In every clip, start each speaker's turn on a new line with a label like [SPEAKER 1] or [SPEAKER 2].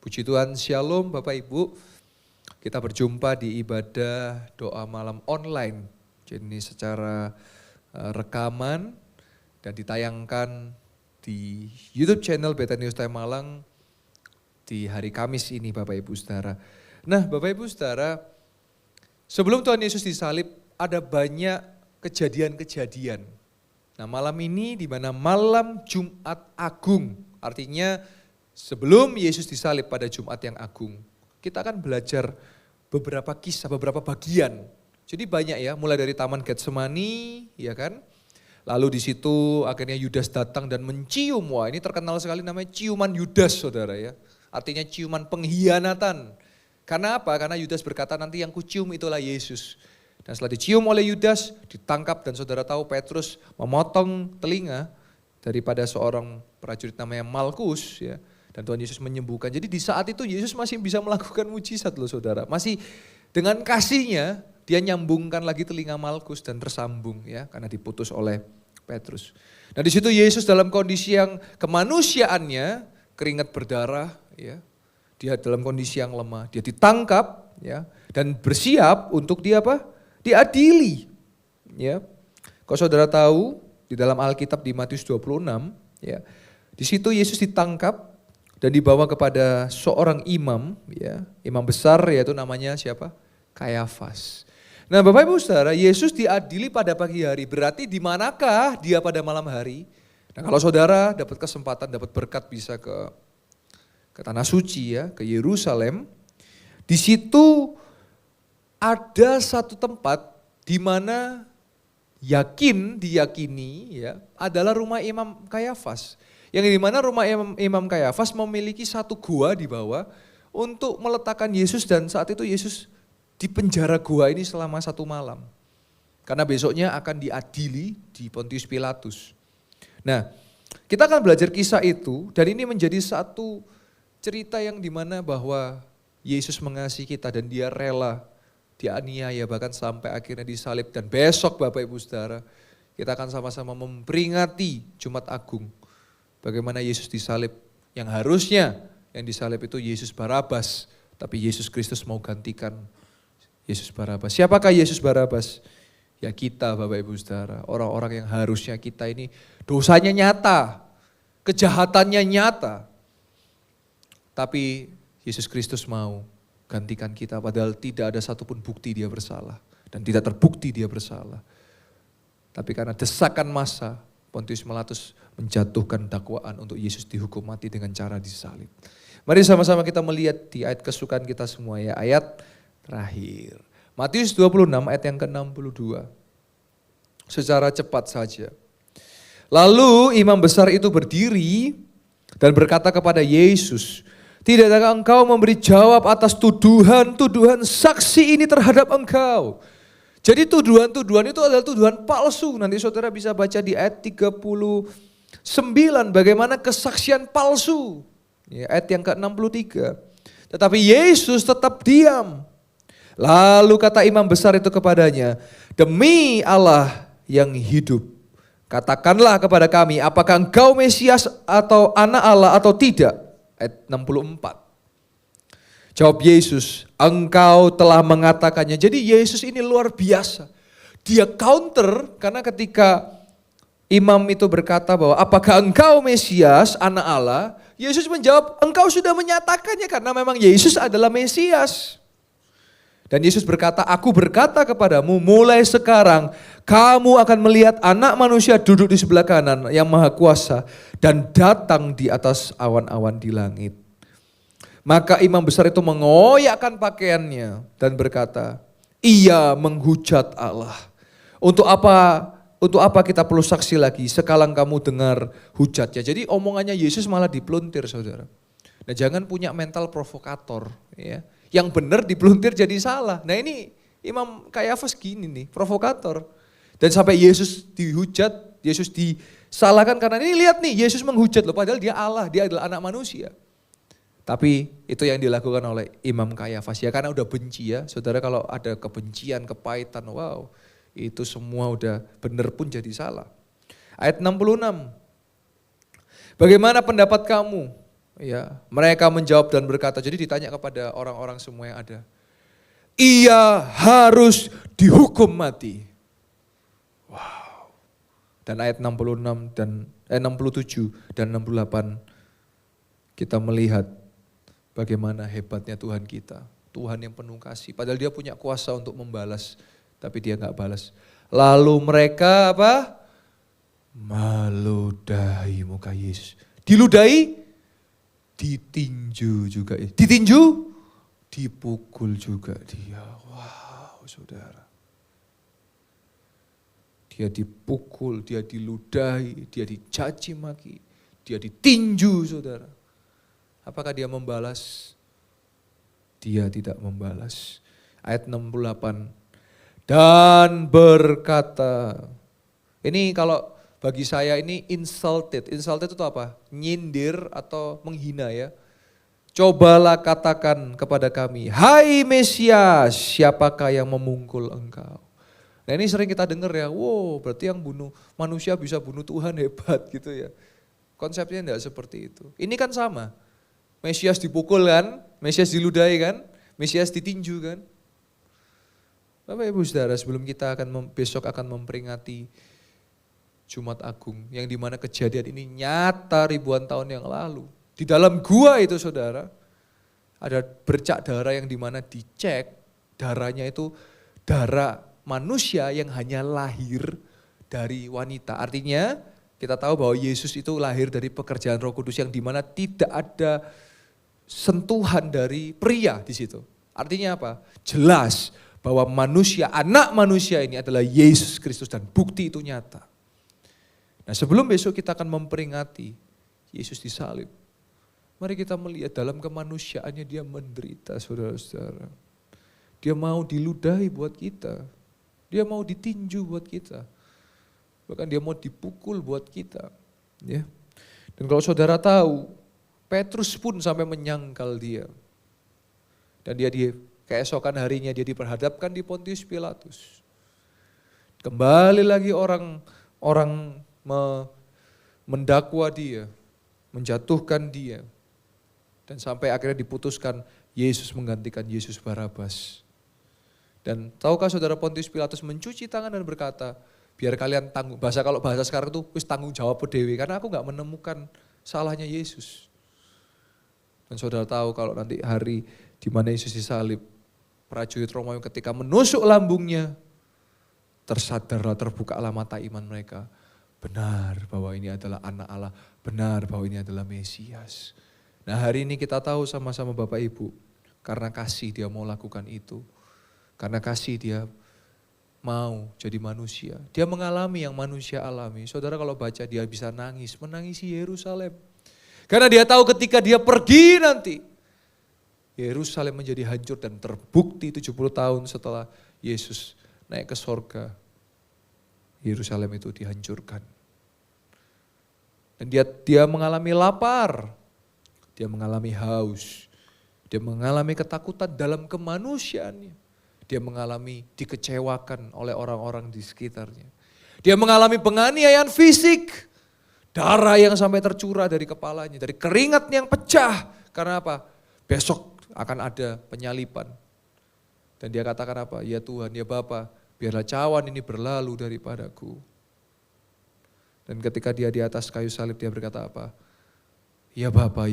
[SPEAKER 1] Puji Tuhan, Shalom Bapak Ibu. Kita berjumpa di ibadah doa malam online. Jadi secara rekaman dan ditayangkan di YouTube channel Bethany Time Malang di hari Kamis ini Bapak Ibu Saudara. Nah Bapak Ibu Saudara, sebelum Tuhan Yesus disalib ada banyak kejadian-kejadian. Nah malam ini di mana malam Jumat Agung, artinya sebelum Yesus disalib pada Jumat yang agung, kita akan belajar beberapa kisah, beberapa bagian. Jadi banyak ya, mulai dari Taman Getsemani, ya kan? Lalu di situ akhirnya Yudas datang dan mencium, wah ini terkenal sekali namanya ciuman Yudas saudara ya. Artinya ciuman pengkhianatan. Karena apa? Karena Yudas berkata nanti yang kucium itulah Yesus. Dan setelah dicium oleh Yudas, ditangkap dan saudara tahu Petrus memotong telinga daripada seorang prajurit namanya Malkus ya. Dan Tuhan Yesus menyembuhkan. Jadi di saat itu Yesus masih bisa melakukan mujizat loh saudara. Masih dengan kasihnya dia nyambungkan lagi telinga Malkus dan tersambung ya. Karena diputus oleh Petrus. Nah di situ Yesus dalam kondisi yang kemanusiaannya keringat berdarah ya. Dia dalam kondisi yang lemah. Dia ditangkap ya. Dan bersiap untuk dia apa? Diadili. Ya. Kalau saudara tahu di dalam Alkitab di Matius 26 ya. Di situ Yesus ditangkap dan dibawa kepada seorang imam, ya, imam besar yaitu namanya siapa? Kayafas. Nah Bapak Ibu Saudara, Yesus diadili pada pagi hari, berarti di manakah dia pada malam hari? Nah kalau saudara dapat kesempatan, dapat berkat bisa ke Tanah Suci ya, ke Yerusalem. Di situ ada satu tempat di mana diyakini ya, adalah rumah Imam Kayafas. Yang dimana rumah Imam Kayafas memiliki satu gua di bawah untuk meletakkan Yesus dan saat itu Yesus di penjara gua ini selama 1 malam. Karena besoknya akan diadili di Pontius Pilatus. Nah kita akan belajar kisah itu dan ini menjadi satu cerita yang dimana bahwa Yesus mengasihi kita dan dia rela dianiaya bahkan sampai akhirnya disalib. Dan besok Bapak Ibu Saudara kita akan sama-sama memperingati Jumat Agung. Bagaimana Yesus disalib, yang harusnya yang disalib itu Yesus Barabas. Tapi Yesus Kristus mau gantikan Yesus Barabas. Siapakah Yesus Barabas? Ya kita Bapak Ibu Saudara, orang-orang yang harusnya kita ini dosanya nyata, kejahatannya nyata. Tapi Yesus Kristus mau gantikan kita padahal tidak ada satupun bukti dia bersalah. Dan tidak terbukti dia bersalah. Tapi karena desakan massa, Pontius Pilatus menjatuhkan dakwaan untuk Yesus dihukum mati dengan cara disalib. Mari sama-sama kita melihat di ayat kesukaan kita semua ya, ayat terakhir. Matius 26 ayat yang ke-62. Secara cepat saja. Lalu imam besar itu berdiri dan berkata kepada Yesus, "Tidakkah engkau memberi jawab atas tuduhan-tuduhan saksi ini terhadap engkau?" Jadi tuduhan-tuduhan itu adalah tuduhan palsu. Nanti saudara bisa baca di ayat 39 bagaimana kesaksian palsu. Ya, ayat yang ke-63. Tetapi Yesus tetap diam. Lalu kata imam besar itu kepadanya, "Demi Allah yang hidup, katakanlah kepada kami apakah engkau Mesias atau anak Allah atau tidak?" Ayat 64. Jawab Yesus, "Engkau telah mengatakannya." Jadi Yesus ini luar biasa. Dia counter karena ketika imam itu berkata bahwa apakah engkau Mesias, anak Allah? Yesus menjawab, engkau sudah menyatakannya karena memang Yesus adalah Mesias. Dan Yesus berkata, "Aku berkata kepadamu mulai sekarang kamu akan melihat anak manusia duduk di sebelah kanan yang maha kuasa dan datang di atas awan-awan di langit." Maka imam besar itu mengoyakkan pakaiannya dan berkata, "Ia menghujat Allah. Untuk apa kita perlu saksi lagi sekalang kamu dengar hujatnya." Jadi omongannya Yesus malah dipeluntir saudara. Nah jangan punya mental provokator ya. Yang benar dipeluntir jadi salah. Nah ini Imam Kayafas gini nih, provokator. Dan sampai Yesus dihujat, Yesus disalahkan karena ini lihat nih Yesus menghujat loh. Padahal dia Allah, dia adalah anak manusia. Tapi itu yang dilakukan oleh Imam Kayafas ya karena udah benci ya. Saudara kalau ada kebencian, kepahitan, wow itu semua udah benar pun jadi salah. Ayat 66. Bagaimana pendapat kamu? Ya, mereka menjawab dan berkata, jadi ditanya kepada orang-orang semua yang ada. Ia harus dihukum mati. Wow. Dan ayat 66 dan 67 dan 68 kita melihat bagaimana hebatnya Tuhan kita. Tuhan yang penuh kasih. Padahal dia punya kuasa untuk membalas, tapi dia enggak balas. Lalu mereka apa? Meludahi muka Yesus. Diludahi, ditinju juga. Ditinju, dipukul juga dia. Wow, saudara. Dia dipukul, dia diludahi, dia dicaci maki, dia ditinju, saudara. Apakah dia membalas? Dia tidak membalas. Ayat 68. Dan berkata, ini kalau bagi saya ini insulted. Insulted itu apa? Nyindir atau menghina ya. Cobalah katakan kepada kami, hai Mesias, siapakah yang memungkul engkau? Nah ini sering kita dengar ya, wow berarti yang bunuh manusia bisa bunuh Tuhan, hebat gitu ya. Konsepnya enggak seperti itu. Ini kan sama. Mesias dipukul kan, Mesias diludahi kan, Mesias ditinju kan. Bapak Ibu Saudara, sebelum kita besok akan memperingati Jumat Agung, yang dimana kejadian ini nyata ribuan tahun yang lalu. Di dalam gua itu saudara, ada bercak darah yang dimana dicek, darahnya itu darah manusia yang hanya lahir dari wanita. Artinya kita tahu bahwa Yesus itu lahir dari pekerjaan Roh Kudus yang dimana tidak ada sentuhan dari pria di situ. Artinya apa? Jelas bahwa manusia, anak manusia ini adalah Yesus Kristus dan bukti itu nyata. Nah sebelum besok kita akan memperingati Yesus disalib, mari kita melihat dalam kemanusiaannya dia menderita saudara-saudara. Dia mau diludahi buat kita, dia mau ditinju buat kita, bahkan dia mau dipukul buat kita. Ya. Dan kalau saudara tahu, Petrus pun sampai menyangkal dia. Dan dia keesokan harinya dia diperhadapkan di Pontius Pilatus. Kembali lagi orang mendakwa dia, menjatuhkan dia. Dan sampai akhirnya diputuskan Yesus menggantikan Yesus Barabas. Dan tahukah saudara, Pontius Pilatus mencuci tangan dan berkata, biar kalian tanggung, kalau bahasa sekarang itu wis tanggung jawab dewe, karena aku gak menemukan salahnya Yesus. Dan saudara tahu kalau nanti hari di mana Yesus disalib, prajurit Romawi ketika menusuk lambungnya, tersadarlah, terbukalah mata iman mereka. Benar bahwa ini adalah anak Allah, benar bahwa ini adalah Mesias. Nah hari ini kita tahu sama-sama Bapak Ibu, karena kasih dia mau lakukan itu. Karena kasih dia mau jadi manusia. Dia mengalami yang manusia alami. Saudara kalau baca dia bisa nangis, menangisi Yerusalem. Karena dia tahu ketika dia pergi nanti, Yerusalem menjadi hancur dan terbukti 70 tahun setelah Yesus naik ke sorga, Yerusalem itu dihancurkan. Dan dia mengalami lapar, dia mengalami haus, dia mengalami ketakutan dalam kemanusiaannya. Dia mengalami dikecewakan oleh orang-orang di sekitarnya. Dia mengalami penganiayaan fisik, darah yang sampai tercurah dari kepalanya, dari keringat yang pecah. Karena apa? Besok akan ada penyaliban. Dan dia katakan apa? Ya Tuhan, ya Bapa, biarlah cawan ini berlalu daripadaku. Dan ketika dia di atas kayu salib dia berkata apa? Ya Bapa,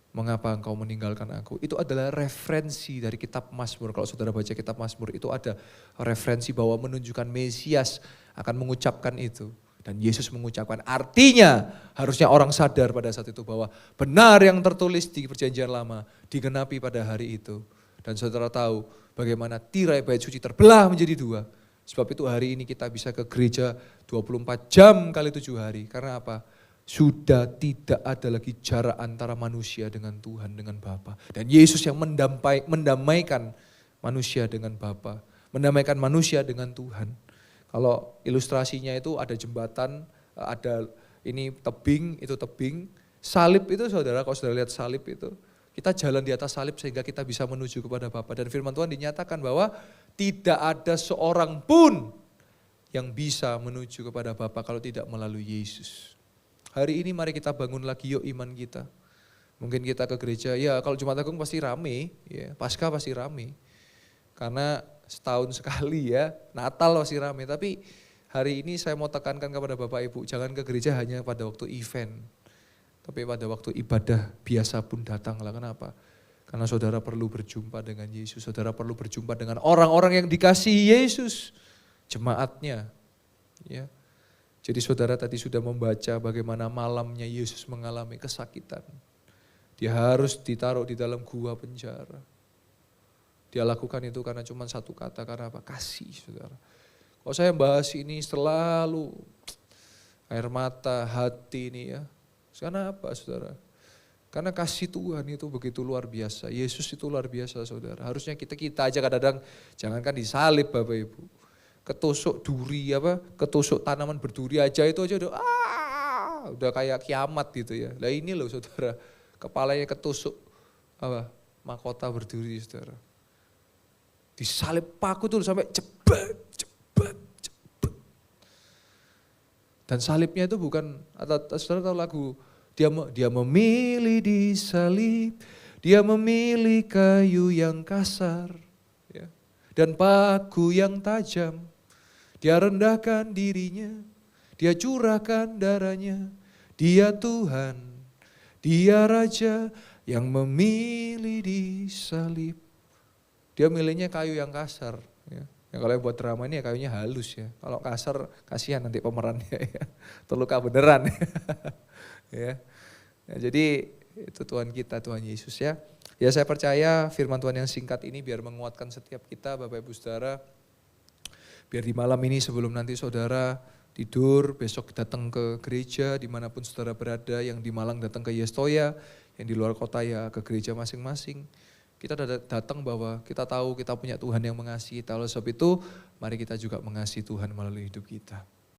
[SPEAKER 1] mengapa engkau meninggalkan aku? Itu adalah referensi dari kitab Mazmur. Kalau saudara baca kitab Mazmur itu ada referensi bahwa menunjukkan Mesias akan mengucapkan itu. Dan Yesus mengucapkan, artinya harusnya orang sadar pada saat itu bahwa benar yang tertulis di perjanjian lama digenapi pada hari itu. Dan saudara tahu bagaimana tirai bait suci terbelah menjadi dua. Sebab itu hari ini kita bisa ke gereja 24 jam kali 7 hari. Karena apa? Sudah tidak ada lagi jarak antara manusia dengan Tuhan, dengan Bapa. Dan Yesus yang mendamaikan manusia dengan Bapa, mendamaikan manusia dengan Tuhan. Kalau ilustrasinya itu ada jembatan, ada ini tebing, itu tebing. Salib itu saudara, kalau saudara lihat salib itu, kita jalan di atas salib sehingga kita bisa menuju kepada Bapa. Dan firman Tuhan dinyatakan bahwa tidak ada seorang pun yang bisa menuju kepada Bapa kalau tidak melalui Yesus. Hari ini mari kita bangun lagi yuk iman kita. Mungkin kita ke gereja, ya kalau Jumat Agung pasti rame, ya Paskah pasti rame. Karena setahun sekali ya, Natal pasti rame. Tapi hari ini saya mau tekankan kepada Bapak Ibu, jangan ke gereja hanya pada waktu event. Tapi pada waktu ibadah biasa pun datanglah. Kenapa? Karena saudara perlu berjumpa dengan Yesus, saudara perlu berjumpa dengan orang-orang yang dikasihi Yesus, jemaatnya. Ya. Jadi saudara tadi sudah membaca bagaimana malamnya Yesus mengalami kesakitan. Dia harus ditaruh di dalam gua penjara. Dia lakukan itu karena cuma satu kata, karena apa? Kasih, saudara. Kalau saya bahas ini selalu air mata, hati ini ya. Karena apa, saudara? Karena kasih Tuhan itu begitu luar biasa. Yesus itu luar biasa, saudara. Harusnya kita aja kadang-kadang, jangankan disalib Bapak Ibu. Ketusuk duri ketusuk tanaman berduri aja itu aja udah kayak kiamat gitu ya. Lah ini loh saudara. Kepalanya ketusuk mahkota berduri, saudara. Disalib paku tuh sampai cepet. Dan salibnya itu bukan, saudara tahu lagu, dia memilih disalib, dia memilih kayu yang kasar, ya, dan paku yang tajam. Dia rendahkan dirinya, dia curahkan darahnya, dia Tuhan. Dia Raja yang memilih disalib. Dia milihnya kayu yang kasar. Ya. Kalau yang buat drama ini ya kayunya halus ya. Kalau kasar kasihan nanti pemerannya ya. Terluka beneran. Ya. Ya, jadi itu Tuhan kita, Tuhan Yesus ya. Ya saya percaya firman Tuhan yang singkat ini biar menguatkan setiap kita Bapak Ibu Saudara. Biar di malam ini sebelum nanti saudara tidur, besok datang ke gereja dimanapun saudara berada, yang di Malang datang ke Yestoya, yang di luar kota ya ke gereja masing-masing. Kita datang bahwa kita tahu kita punya Tuhan yang mengasihi. Oleh sebab itu, mari kita juga mengasihi Tuhan melalui hidup kita.